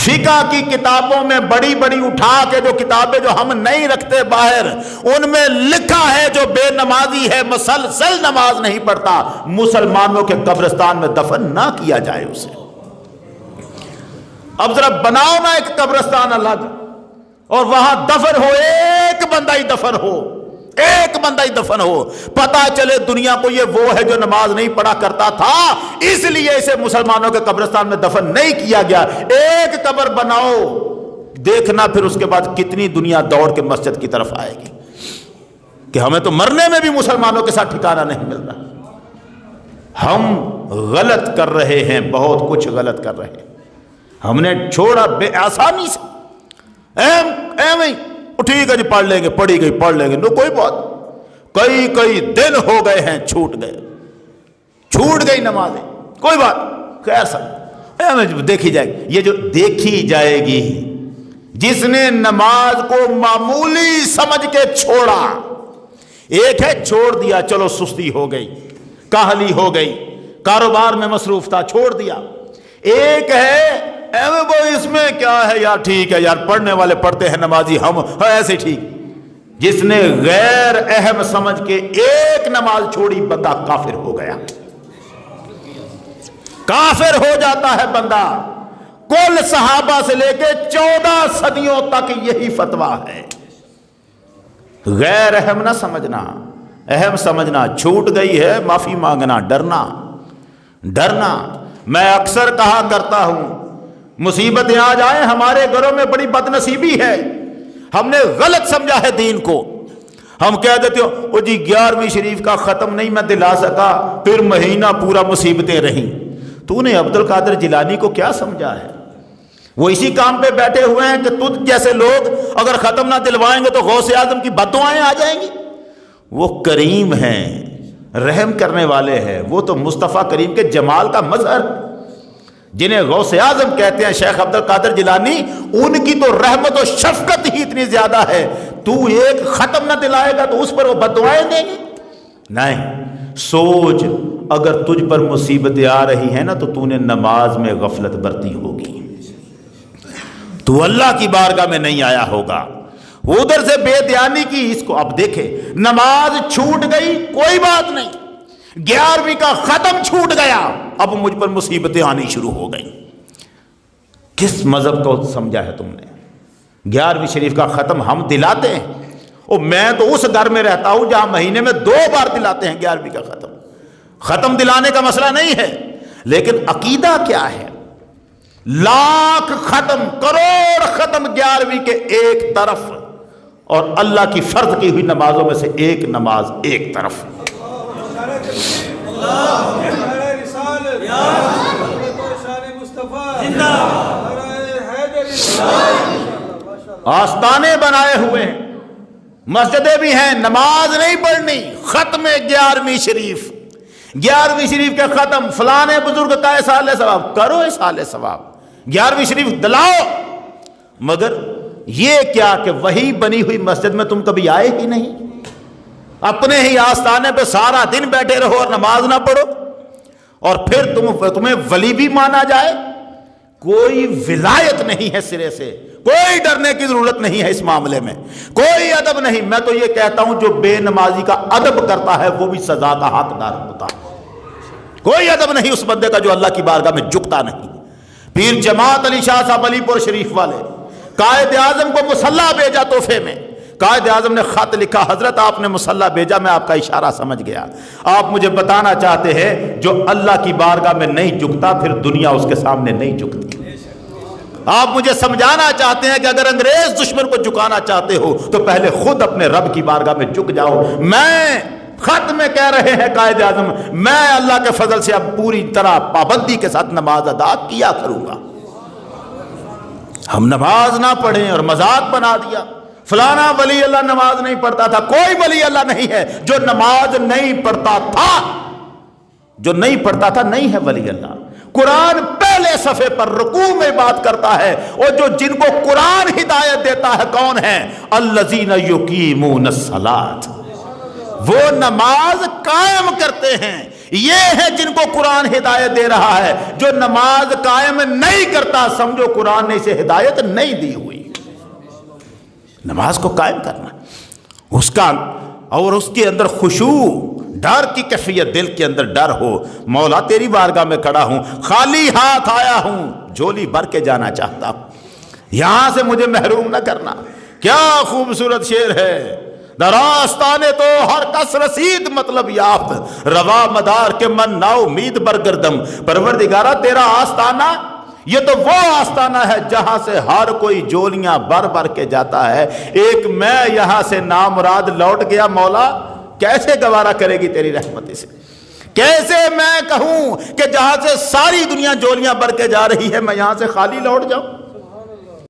فقہ کی کتابوں میں بڑی بڑی اٹھا کے جو کتابیں جو ہم نہیں رکھتے باہر، ان میں لکھا ہے جو بے نمازی ہے، مسلسل نماز نہیں پڑھتا، مسلمانوں کے قبرستان میں دفن نہ کیا جائے اسے۔ اب ذرا بناؤ نا ایک قبرستان الگ، اور وہاں دفن ہو، ایک بندہ ہی دفن ہو، ایک بندہ ہی دفن ہو، پتا چلے دنیا کو یہ وہ ہے جو نماز نہیں پڑھا کرتا تھا، اس لیے اسے مسلمانوں کے قبرستان میں دفن نہیں کیا گیا۔ ایک قبر بناؤ، دیکھنا پھر اس کے بعد کتنی دنیا دوڑ کے مسجد کی طرف آئے گی کہ ہمیں تو مرنے میں بھی مسلمانوں کے ساتھ ٹھکانہ نہیں مل رہا۔ ہم غلط کر رہے ہیں، بہت کچھ غلط کر رہے ہیں، ہم نے چھوڑا بے آسانی سے، ٹھیک ہے جی پڑھ لیں گے، پڑھی گئی پڑھ لیں گے، نو کوئی بات، کئی دن ہو گئے ہیں، چھوٹ گئی نمازیں، کوئی بات، خیر سب دیکھی جائے گی۔ یہ جو دیکھی جائے گی، جس نے نماز کو معمولی سمجھ کے چھوڑا، ایک ہے چھوڑ دیا، چلو سستی ہو گئی، کاہلی ہو گئی، کاروبار میں مصروف تھا چھوڑ دیا، ایک ہے اس میں کیا ہے یار، ٹھیک ہے یار، پڑھنے والے پڑھتے ہیں، نمازی ہم ایسے ٹھیک۔ جس نے غیر اہم سمجھ کے ایک نماز چھوڑی، بندہ کافر ہو گیا، کافر ہو جاتا ہے بندہ۔ کل صحابہ سے لے کے 14 صدیوں تک یہی فتویٰ ہے، غیر اہم نہ سمجھنا، اہم سمجھنا، چھوٹ گئی ہے معافی مانگنا، ڈرنا۔ میں اکثر کہا کرتا ہوں، مصیبتیں آ جائیں، ہمارے گھروں میں بڑی بد نصیبی ہے، ہم نے غلط سمجھا ہے دین کو، ہم کہہ دیتے ہو وہ جی 11ویں شریف کا ختم نہیں میں دلا سکا، پھر مہینہ پورا مصیبتیں رہیں۔ تو نے عبد القادر جیلانی کو کیا سمجھا ہے؟ وہ اسی کام پہ بیٹھے ہوئے ہیں کہ تجھ جیسے لوگ اگر ختم نہ دلوائیں گے تو غوث اعظم کی بد دعائیں آ جائیں گی۔ وہ کریم ہیں، رحم کرنے والے ہیں، وہ تو مصطفیٰ کریم کے جمال کا مظہر، جنہیں غوث اعظم کہتے ہیں شیخ عبد القادر جیلانی، ان کی تو رحمت و شفقت ہی اتنی زیادہ ہے، تو ایک ختم نہ دلائے گا تو اس پر وہ بد دعائیں دیں گے؟ نہیں، سوچ، اگر تجھ پر مصیبتیں آ رہی ہیں نا تو تو نے نماز میں غفلت برتی ہوگی، تو اللہ کی بارگاہ میں نہیں آیا ہوگا، ادھر سے بے دیانی کی۔ اس کو اب دیکھے، نماز چھوٹ گئی کوئی بات نہیں، 11ویں کا ختم چھوٹ گیا، اب مجھ پر مصیبتیں آنی شروع ہو گئی۔ کس مذہب کو سمجھا ہے تم نے؟ 11ویں شریف کا ختم ہم دلاتے ہیں، اور میں تو اس گھر میں رہتا ہوں جہاں مہینے میں 2 بار دلاتے ہیں 11ویں کا ختم۔ ختم دلانے کا مسئلہ نہیں ہے، لیکن عقیدہ کیا ہے؟ لاکھ ختم، کروڑ ختم 11ویں کے ایک طرف، اور اللہ کی فرض کی ہوئی نمازوں میں سے ایک نماز ایک طرف۔ آستانے بنائے ہوئے ہیں، مسجدیں بھی ہیں، نماز نہیں پڑھنی، ختم 11ویں شریف، 11ویں شریف کے ختم، فلانے بزرگ کا احسال ثواب، کرو احسال ثواب، 11ویں شریف دلاؤ، مگر یہ کیا کہ وہی بنی ہوئی مسجد میں تم کبھی آئے ہی نہیں، اپنے ہی آستانے پہ سارا دن بیٹھے رہو اور نماز نہ پڑھو، اور پھر تمہیں ولی بھی مانا جائے۔ کوئی ولایت نہیں ہے سرے سے، کوئی ڈرنے کی ضرورت نہیں ہے اس معاملے میں، کوئی ادب نہیں۔ میں تو یہ کہتا ہوں جو بے نمازی کا ادب کرتا ہے وہ بھی سزا کا حقدار ہوتا ہے، کوئی ادب نہیں اس بندے کا جو اللہ کی بارگاہ میں جھکتا نہیں۔ پیر جماعت علی شاہ صاحب علی پور شریف والے، قائد اعظم کو مصلح بھیجا تحفے میں، قائد اعظم نے خط لکھا، حضرت آپ نے مصلح بھیجا، میں آپ کا اشارہ سمجھ گیا، آپ مجھے بتانا چاہتے ہیں جو اللہ کی بارگاہ میں نہیں جھکتا پھر دنیا اس کے سامنے نہیں جھکتی۔ آپ مجھے سمجھانا چاہتے ہیں کہ اگر انگریز دشمن کو جھکانا چاہتے ہو تو پہلے خود اپنے رب کی بارگاہ میں جھک جاؤ۔ میں خط میں کہہ رہے ہیں قائد اعظم، میں اللہ کے فضل سے اب پوری طرح پابندی کے ساتھ نماز ادا کیا کروں گا۔ ہم نماز نہ پڑھیں اور مذاق بنا دیا، فلانا ولی اللہ نماز نہیں پڑھتا تھا۔ کوئی ولی اللہ نہیں ہے جو نماز نہیں پڑھتا تھا، جو نہیں پڑھتا تھا نہیں ہے ولی اللہ۔ قرآن پہلے صفحے پر رکوع میں بات کرتا ہے، اور جو جن کو قرآن ہدایت دیتا ہے کون ہے؟ الذین یقیمون الصلاۃ، وہ نماز قائم کرتے ہیں۔ یہ ہیں جن کو قرآن ہدایت دے رہا ہے. جو نماز قائم نہیں کرتا سمجھو قرآن نے اسے ہدایت نہیں دی ہوئی. نماز کو قائم کرنا اس کا، اور اس کے اندر خشوع، ڈر کی کیفیت، دل کے اندر ڈر ہو. مولا تیری بارگاہ میں کھڑا ہوں، خالی ہاتھ آیا ہوں، جھولی بھر کے جانا چاہتا ہوں، یہاں سے مجھے محروم نہ کرنا. کیا خوبصورت شعر ہے. در آستانے تو ہر کس رسید مطلب یافت، روا مدار کے من نا امید برگردم. پروردگارہ تیرا آستانہ یہ تو وہ آستانہ ہے جہاں سے ہر کوئی جولیاں بھر بھر کے جاتا ہے. ایک میں یہاں سے نامراد لوٹ گیا. مولا کیسے گوارا کرے گی تیری رحمت سے؟ کیسے میں کہوں کہ جہاں سے ساری دنیا جولیاں بھر کے جا رہی ہے میں یہاں سے خالی لوٹ جاؤں؟